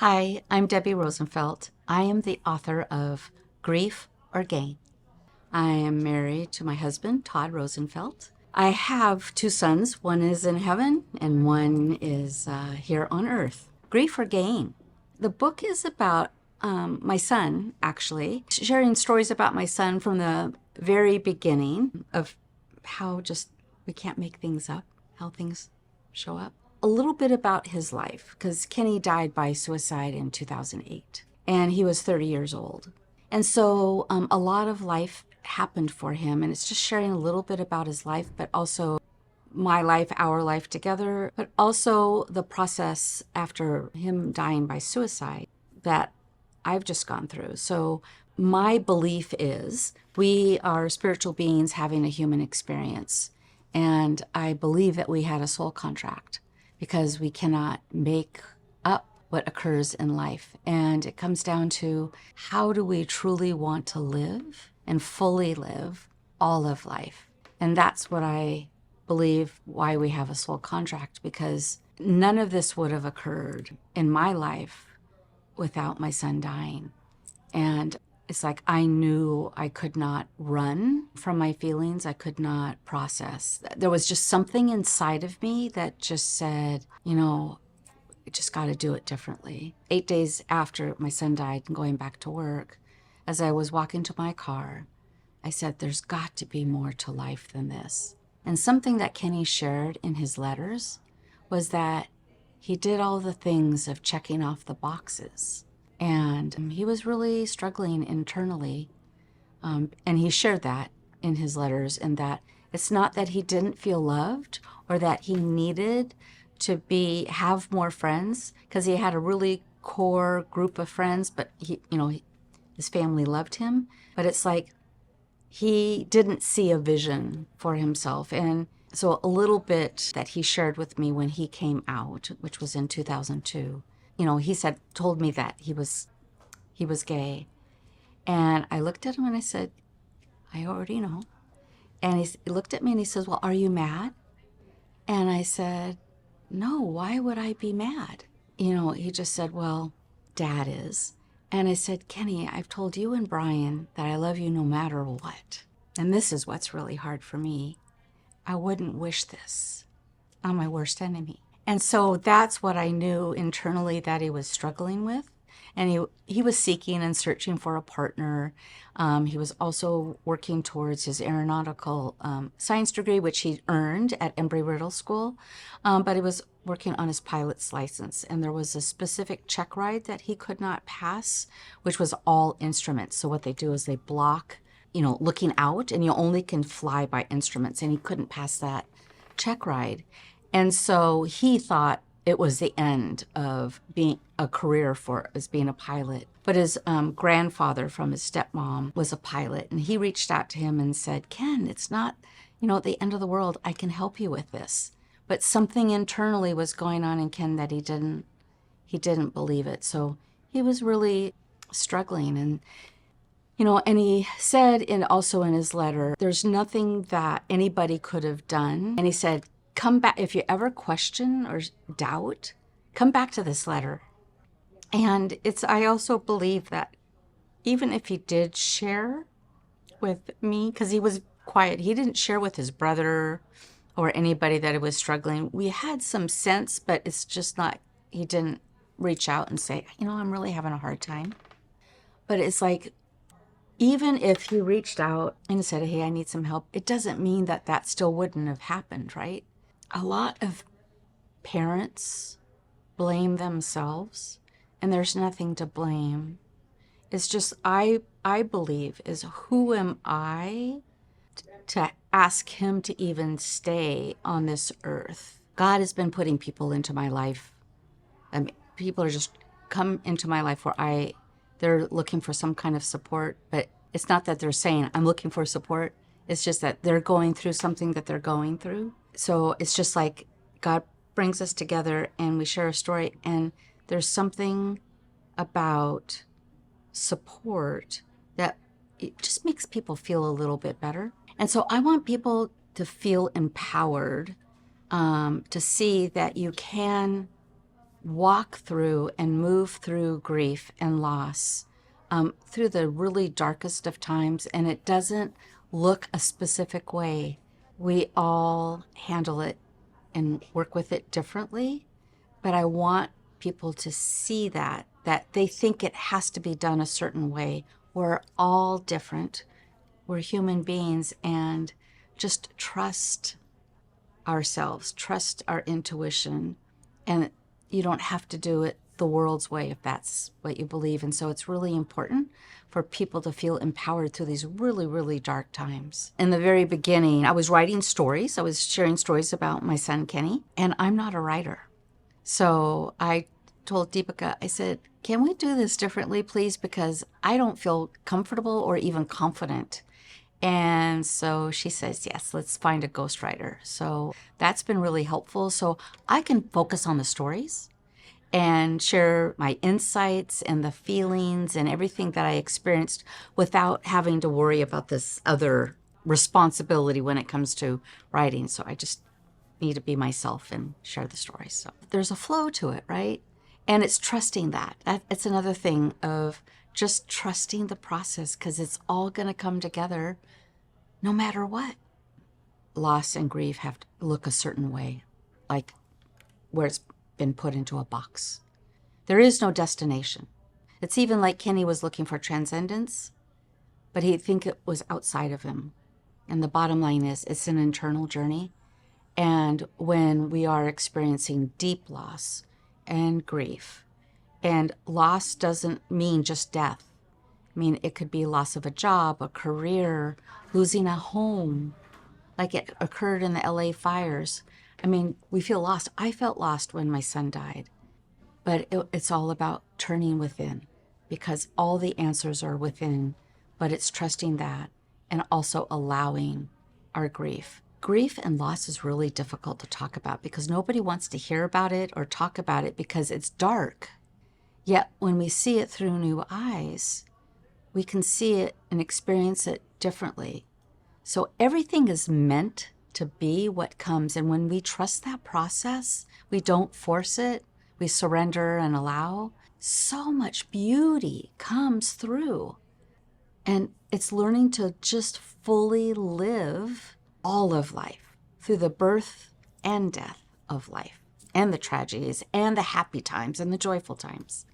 Hi, I'm Debbie Rosenfelt. I am the author of Grief or Gain. I am married to my husband, Todd Rosenfelt. I have two sons. One is in heaven and one is here on earth. Grief or Gain. The book is about my son, actually, sharing stories about my son from the very beginning of how just we can't make things up, how things show up. A little bit about his life, because Kenny died by suicide in 2008, and he was 30 years old. And so a lot of life happened for him, and it's just sharing a little bit about his life, but also my life, our life together, but also the process after him dying by suicide that I've just gone through. So my belief is we are spiritual beings having a human experience, and I believe that we had a soul contract, because we cannot make up what occurs in life. And it comes down to, how do we truly want to live and fully live all of life? And that's what I believe why we have a soul contract, because none of this would have occurred in my life without my son dying. And it's like I knew I could not run from my feelings. I could not process. There was just something inside of me that just said, you just got to do it differently. 8 days after my son died and going back to work, as I was walking to my car, I said, there's got to be more to life than this. And something that Kenny shared in his letters was that he did all the things of checking off the boxes. And he was really struggling internally. And he shared that in his letters, and that it's not that he didn't feel loved or that he needed to have more friends, because he had a really core group of friends, but his family loved him. But it's like he didn't see a vision for himself. And so a little bit that he shared with me when he came out, which was in 2002, he told me that he was gay. And I looked at him and I said, I already know. And he looked at me and he says, well, are you mad? And I said, no, why would I be mad? He just said, well, Dad is. And I said, Kenny, I've told you and Brian that I love you no matter what. And this is what's really hard for me. I wouldn't wish this on my worst enemy. And so that's what I knew internally that he was struggling with. And he was seeking and searching for a partner. He was also working towards his aeronautical science degree, which he earned at Embry-Riddle School. But he was working on his pilot's license. And there was a specific check ride that he could not pass, which was all instruments. So what they do is they block, looking out, and you only can fly by instruments. And he couldn't pass that check ride. And so he thought it was the end of being a career as being a pilot. But his grandfather from his stepmom was a pilot, and he reached out to him and said, Ken, it's not, at the end of the world. I can help you with this. But something internally was going on in Ken that he didn't believe it. So he was really struggling. And and he said also in his letter, there's nothing that anybody could have done. And he said, come back, if you ever question or doubt, come back to this letter. And I also believe that even if he did share with me, because he was quiet, he didn't share with his brother or anybody that he was struggling. We had some sense, but it's just not, he didn't reach out and say, I'm really having a hard time. But it's like, even if he reached out and said, hey, I need some help, it doesn't mean that still wouldn't have happened, right? A lot of parents blame themselves, and there's nothing to blame. It's just, I believe, is who am I to ask him to even stay on this earth? God has been putting people into my life. People are just come into my life where they're looking for some kind of support, but it's not that they're saying, I'm looking for support. It's just that they're going through something that they're going through. So it's just like God brings us together and we share a story, and there's something about support that it just makes people feel a little bit better. And so I want people to feel empowered, to see that you can walk through and move through grief and loss through the really darkest of times, and it doesn't look a specific way. We all handle it and work with it differently, but I want people to see that they think it has to be done a certain way. We're all different. We're human beings, and just trust ourselves, trust our intuition, and you don't have to do it the world's way if that's what you believe. And so it's really important for people to feel empowered through these really, really dark times. In the very beginning, I was writing stories. I was sharing stories about my son, Kenny, and I'm not a writer. So I told Deepika, I said, can we do this differently, please? Because I don't feel comfortable or even confident. And so she says, yes, let's find a ghostwriter. So that's been really helpful. So I can focus on the stories and share my insights and the feelings and everything that I experienced without having to worry about this other responsibility when it comes to writing. So I just need to be myself and share the stories. So there's a flow to it, right? And it's trusting that. It's another thing of just trusting the process, because it's all going to come together no matter what. Loss and grief have to look a certain way, like where it's been put into a box. There is no destination. It's even like Kenny was looking for transcendence, but he'd think it was outside of him. And the bottom line is, it's an internal journey. And when we are experiencing deep loss and grief, and loss doesn't mean just death. I mean, it could be loss of a job, a career, losing a home, like it occurred in the LA fires. I mean, we feel lost. I felt lost when my son died. But it's all about turning within, because all the answers are within, but it's trusting that and also allowing our grief. Grief and loss is really difficult to talk about because nobody wants to hear about it or talk about it because it's dark. Yet when we see it through new eyes, we can see it and experience it differently. So everything is meant to be what comes. And when we trust that process, we don't force it, we surrender and allow, so much beauty comes through. And it's learning to just fully live all of life through the birth and death of life, and the tragedies and the happy times and the joyful times.